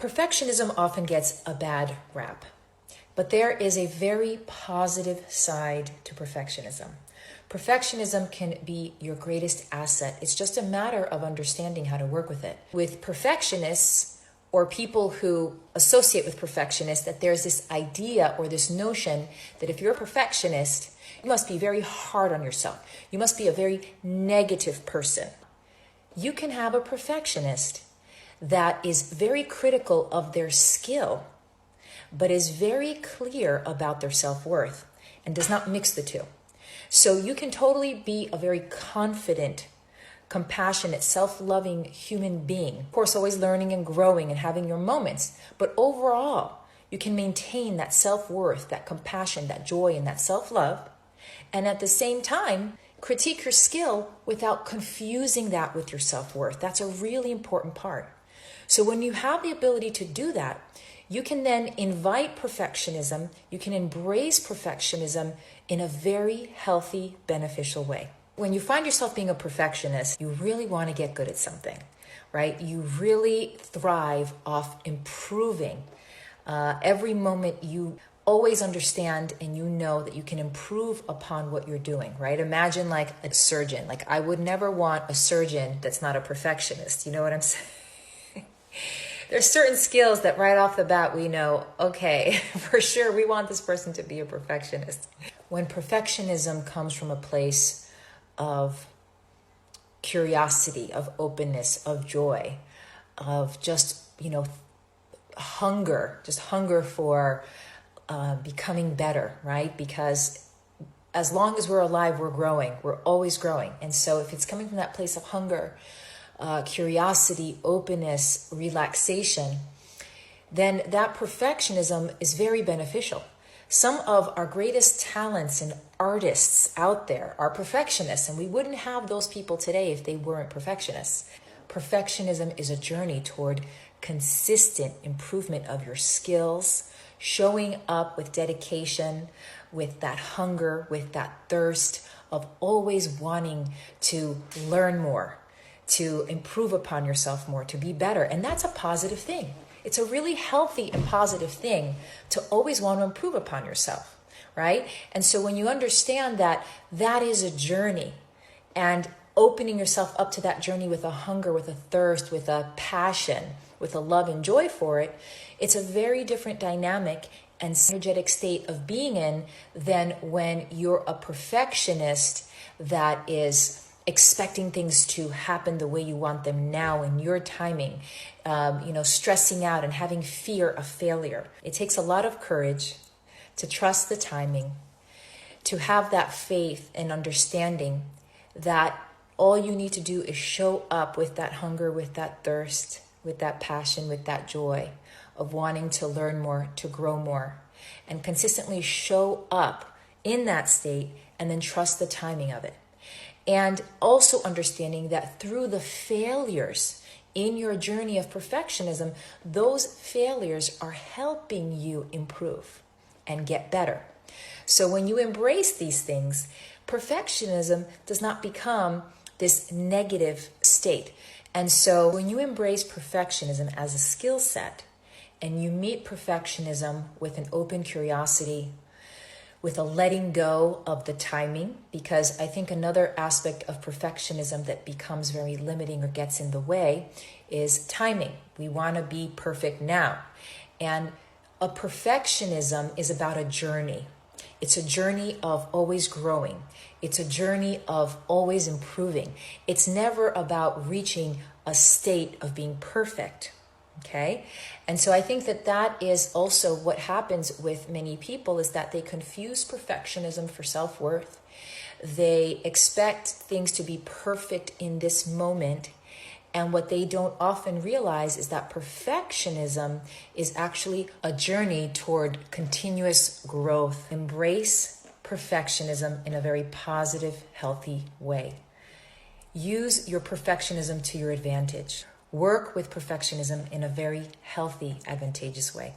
Perfectionism often gets a bad rap, but there is a very positive side to perfectionism. Perfectionism can be your greatest asset. It's just a matter of understanding how to work with it. With perfectionists or people who associate with perfectionists, that there's this idea or this notion that if you're a perfectionist, you must be very hard on yourself. You must be a very negative person. You can have a perfectionist that is very critical of their skill, but is very clear about their self-worth and does not mix the two. So you can totally be a very confident, compassionate, self-loving human being. Of course, always learning and growing and having your moments. But overall, you can maintain that self-worth, that compassion, that joy, and that self-love. And at the same time, critique your skill without confusing that with your self-worth. That's a really important part. So when you have the ability to do that, you can then invite perfectionism, you can embrace perfectionism in a very healthy, beneficial way. When you find yourself being a perfectionist, you really want to get good at something, right? You really thrive off improving. Every moment you always understand and you know that you can improve upon what you're doing, right? Imagine like a surgeon. Like I would never want a surgeon that's not a perfectionist. You know what I'm saying? There's certain skills that right off the bat we know, okay, for sure we want this person to be a perfectionist. When perfectionism comes from a place of curiosity, of openness, of joy, of just, hunger for becoming better, right? Because as long as we're alive, we're growing. We're always growing. And so if it's coming from that place of hunger, curiosity, openness, relaxation, then that perfectionism is very beneficial. Some of our greatest talents and artists out there are perfectionists, and we wouldn't have those people today if they weren't perfectionists. Perfectionism is a journey toward consistent improvement of your skills, showing up with dedication, with that hunger, with that thirst of always wanting to learn more, to improve upon yourself more, to be better. And that's a positive thing. It's a really healthy and positive thing to always want to improve upon yourself, right? And so when you understand that that is a journey, and opening yourself up to that journey with a hunger, with a thirst, with a passion, with a love and joy for it, it's a very different dynamic and energetic state of being in than when you're a perfectionist that is expecting things to happen the way you want them now in your timing, stressing out and having fear of failure. It takes a lot of courage to trust the timing, to have that faith and understanding that all you need to do is show up with that hunger, with that thirst, with that passion, with that joy of wanting to learn more, to grow more, and consistently show up in that state and then trust the timing of it. And also understanding that through the failures in your journey of perfectionism, those failures are helping you improve and get better. So when you embrace these things, perfectionism does not become this negative state. And so when you embrace perfectionism as a skill set and you meet perfectionism with an open curiosity, with a letting go of the timing, because I think another aspect of perfectionism that becomes very limiting or gets in the way is timing. We want to be perfect now. And a perfectionism is about a journey. It's a journey of always growing. It's a journey of always improving. It's never about reaching a state of being perfect. Okay. And so I think that that is also what happens with many people, is that they confuse perfectionism for self-worth. They expect things to be perfect in this moment. And what they don't often realize is that perfectionism is actually a journey toward continuous growth. Embrace perfectionism in a very positive, healthy way. Use your perfectionism to your advantage. Work with perfectionism in a very healthy, advantageous way.